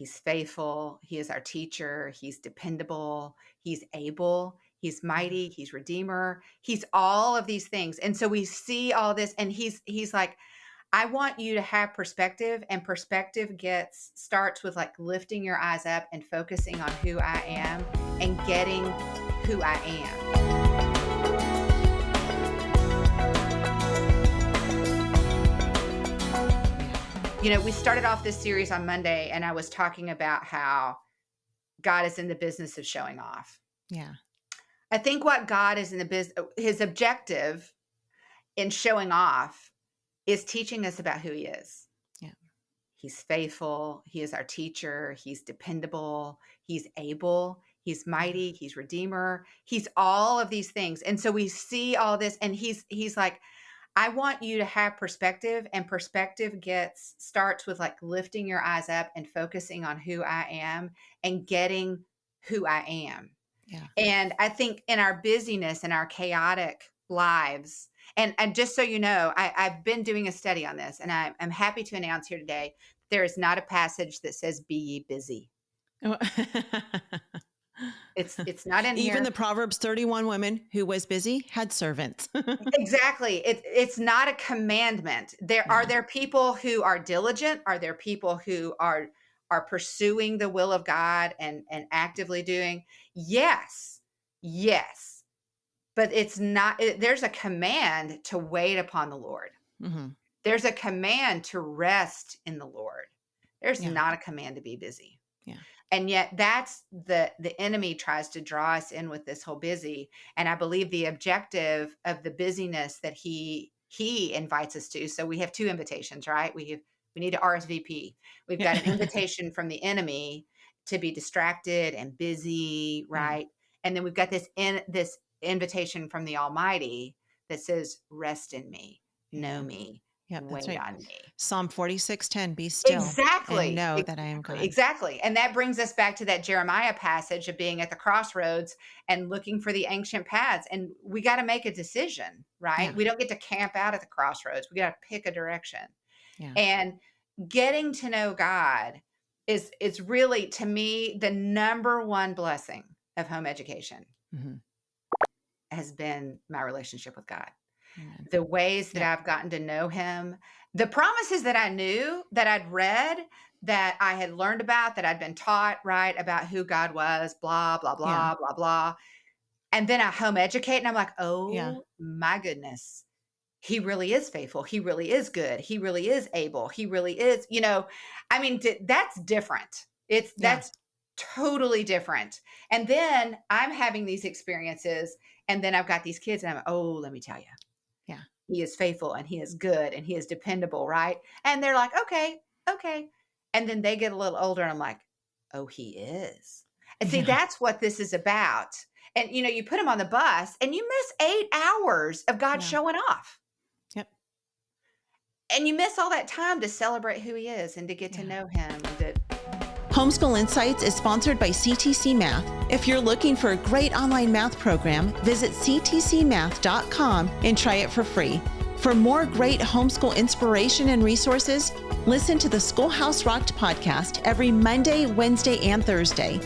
He's faithful. He is our teacher. He's dependable. He's able. He's mighty. He's redeemer. He's all of these things. And so we see all this, and he's like, I want you to have perspective, and perspective starts with like lifting your eyes up and focusing on who I am and getting who I am. You know, we started off this series on Monday, and I was talking about how God is in the business of showing off. Yeah. I think what God is in the business, his objective in showing off is teaching us about who he is. Yeah. He's faithful. He is our teacher. He's dependable. He's able. He's mighty. He's redeemer. He's all of these things. And so we see all this, and he's like, I want you to have perspective, and perspective starts with like lifting your eyes up and focusing on who I am and getting who I am. Yeah. And I think in our busyness and our chaotic lives, and just so you know, I've been doing a study on this, and I'm happy to announce here today, there is not a passage that says, be ye busy. It's not in here. Even the Proverbs 31 woman who was busy had servants. Exactly. It's not a commandment. Are there people who are diligent? Are there people who are pursuing the will of God and actively doing? Yes. But it's not, there's a command to wait upon the Lord. Mm-hmm. There's a command to rest in the Lord. There's not a command to be busy. Yeah. And yet that's the enemy tries to draw us in with this whole busy. And I believe the objective of the busyness that he invites us to. So we have two invitations, right? We need to RSVP. We've got an invitation from the enemy to be distracted and busy, right? And then we've got this invitation from the Almighty that says, rest in me, know me, wait on me. Psalm 46:10, be still. Exactly. And know that I am God. Exactly. And that brings us back to that Jeremiah passage of being at the crossroads and looking for the ancient paths. And we got to make a decision, right? Yeah. We don't get to camp out at the crossroads. We got to pick a direction. Yeah. And getting to know God is really, to me, the number one blessing of home education. Mm-hmm. Has been my relationship with God. Amen. The ways that I've gotten to know him, the promises that I knew, that I'd read, that I had learned about, that I'd been taught, right, about who God was, blah, blah, blah, blah, blah. And then I home educate, and I'm like, my goodness, he really is faithful. He really is good. He really is able. He really is, that's different. That's totally different. And then I'm having these experiences, and then I've got these kids, and let me tell you. Yeah. He is faithful, and he is good, and he is dependable, right? And they're like, okay. And then they get a little older, and I'm like, he is. And see, that's what this is about. And, you put them on the bus, and you miss 8 hours of God showing off. Yep. And you miss all that time to celebrate who he is and to get to know him. Homeschool Insights is sponsored by CTC Math. If you're looking for a great online math program, visit ctcmath.com and try it for free. For more great homeschool inspiration and resources, listen to the Schoolhouse Rocked Podcast every Monday, Wednesday, and Thursday.